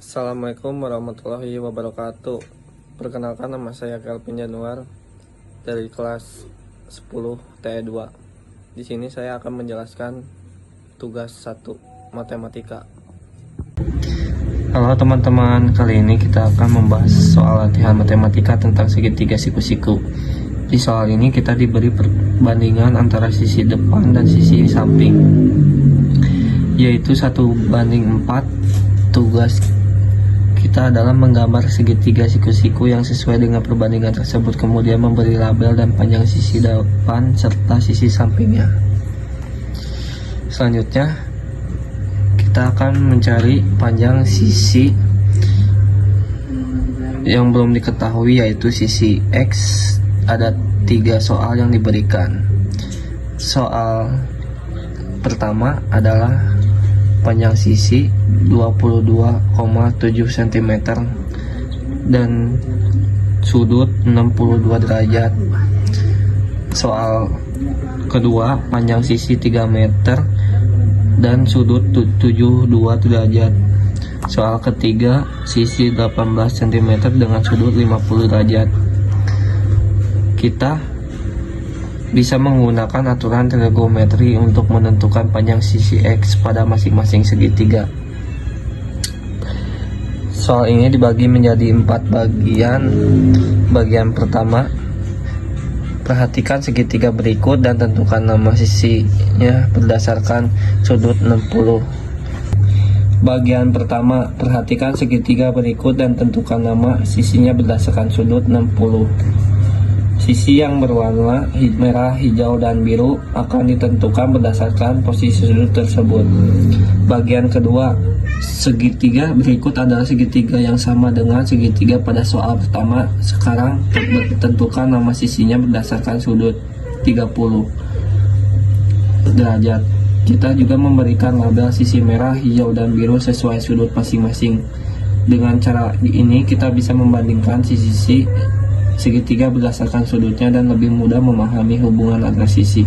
Assalamualaikum warahmatullahi wabarakatuh. Perkenalkan, nama saya Kelvin Januar dari kelas 10 TE2. Di sini saya akan menjelaskan tugas 1 matematika. Halo teman-teman, kali ini kita akan membahas soal latihan matematika tentang segitiga siku-siku. Di soal ini kita diberi perbandingan antara sisi depan dan sisi samping, yaitu 1:4. Tugas kita adalah menggambar segitiga siku-siku yang sesuai dengan perbandingan tersebut, kemudian memberi label dan panjang sisi depan serta sisi sampingnya. Selanjutnya kita akan mencari panjang sisi yang belum diketahui, yaitu sisi X. Ada 3 soal yang diberikan. Soal pertama adalah panjang sisi 22,7 cm dan sudut 62 derajat. Soal kedua, panjang sisi 3 meter dan sudut 72 derajat. Soal ketiga, sisi 18 cm dengan sudut 50 derajat. Kita bisa menggunakan aturan trigonometri untuk menentukan panjang sisi X pada masing-masing segitiga. Soal ini dibagi menjadi 4 bagian. Bagian pertama, perhatikan segitiga berikut dan tentukan nama sisinya berdasarkan sudut 60. Bagian pertama, perhatikan segitiga berikut dan tentukan nama sisinya berdasarkan sudut 60. Sisi yang berwarna merah, hijau, dan biru akan ditentukan berdasarkan posisi sudut tersebut. Bagian kedua, segitiga berikut adalah segitiga yang sama dengan segitiga pada soal pertama. Sekarang tentukan nama sisinya berdasarkan sudut 30 derajat. Kita juga memberikan label sisi merah, hijau, dan biru sesuai sudut masing-masing. Dengan cara ini kita bisa membandingkan sisi segitiga berdasarkan sudutnya dan lebih mudah memahami hubungan antar sisi.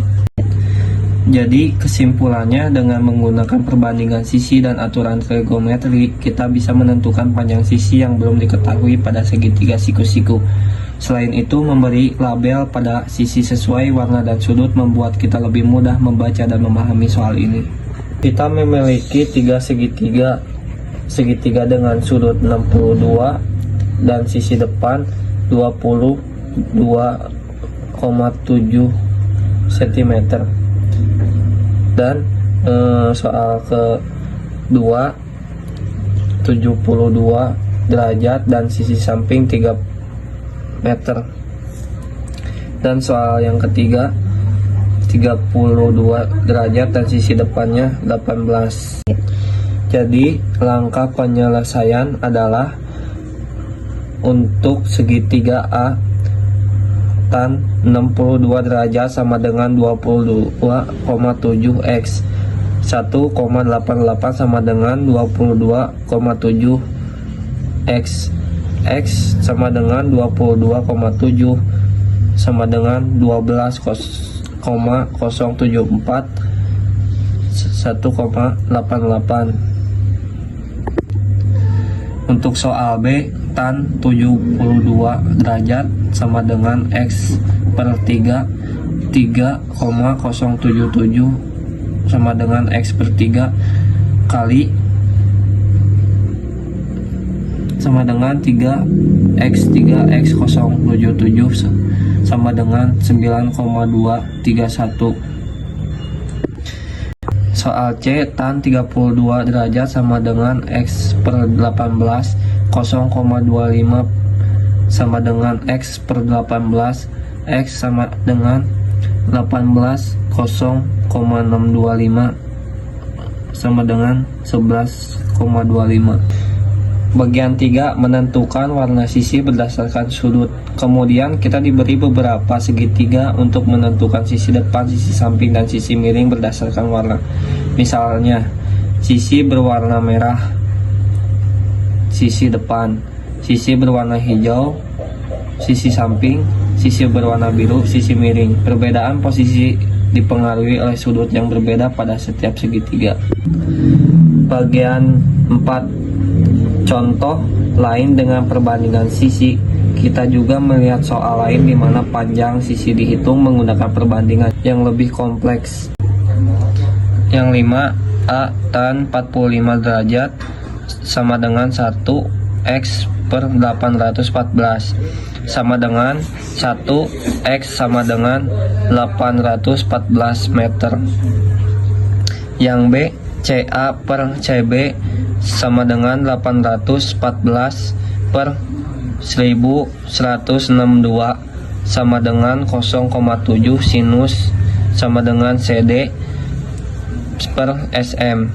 Jadi kesimpulannya, dengan menggunakan perbandingan sisi dan aturan trigonometri, kita bisa menentukan panjang sisi yang belum diketahui pada segitiga siku-siku. Selain itu, memberi label pada sisi sesuai warna dan sudut membuat kita lebih mudah membaca dan memahami soal ini. Kita memiliki 3 segitiga dengan sudut 62 dan sisi depan 22,7 cm. Dan soal kedua 72 derajat dan sisi samping 3 meter. Dan soal yang ketiga 32 derajat dan sisi depannya 18. Jadi langkah penyelesaian adalah untuk segitiga A, tan 62 derajat sama dengan 22,7 X. 1,88 sama dengan 22,7 X. X sama dengan 22,7 sama dengan 12,074 1,88. Untuk soal B, tan 72 derajat sama dengan X per 3, 3,077 sama dengan X per 3 kali sama dengan 3 X 077 sama dengan 9,231. Soal C, tan 32 derajat sama dengan X per 18, 0,25 sama dengan X per 18, X sama dengan 18, 0,625 sama dengan 11,25. Bagian 3, menentukan warna sisi berdasarkan sudut. Kemudian kita diberi beberapa segitiga untuk menentukan sisi depan, sisi samping, dan sisi miring berdasarkan warna. Misalnya, sisi berwarna merah, sisi depan, sisi berwarna hijau, sisi samping, sisi berwarna biru, sisi miring. Perbedaan posisi dipengaruhi oleh sudut yang berbeda pada setiap segitiga. Bagian 4, Contoh lain dengan perbandingan sisi, kita juga melihat soal lain di mana panjang sisi dihitung menggunakan perbandingan yang lebih kompleks. Yang 5, A tan 45 derajat sama dengan 1 X per 814 sama dengan 1 X sama dengan 814 meter. Yang B, CA per CB sama dengan 814 per 1162 sama dengan 0,7 sinus sama dengan CD per SM.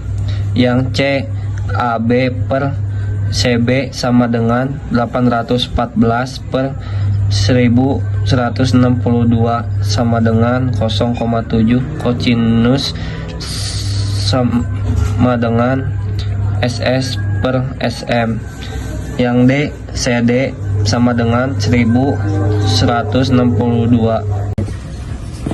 Yang C, AB per CB sama dengan 814 per 1162 sama dengan 0,7 cosinus sama dengan SS per SM. Yang D, CD sama dengan 1162.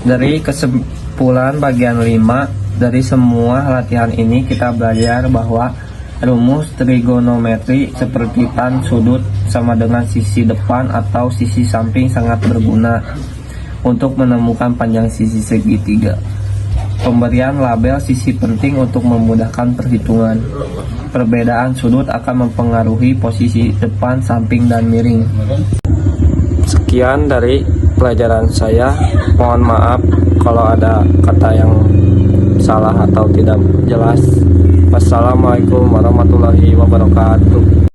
Dari kesimpulan bagian 5, dari semua latihan ini kita belajar bahwa rumus trigonometri seperti tan sudut sama dengan sisi depan atau sisi samping sangat berguna untuk menemukan panjang sisi segitiga. Pemberian label sisi penting untuk memudahkan perhitungan. Perbedaan sudut akan mempengaruhi posisi depan, samping, dan miring. Sekian dari pelajaran saya. Mohon maaf kalau ada kata yang salah atau tidak jelas. Wassalamualaikum warahmatullahi wabarakatuh.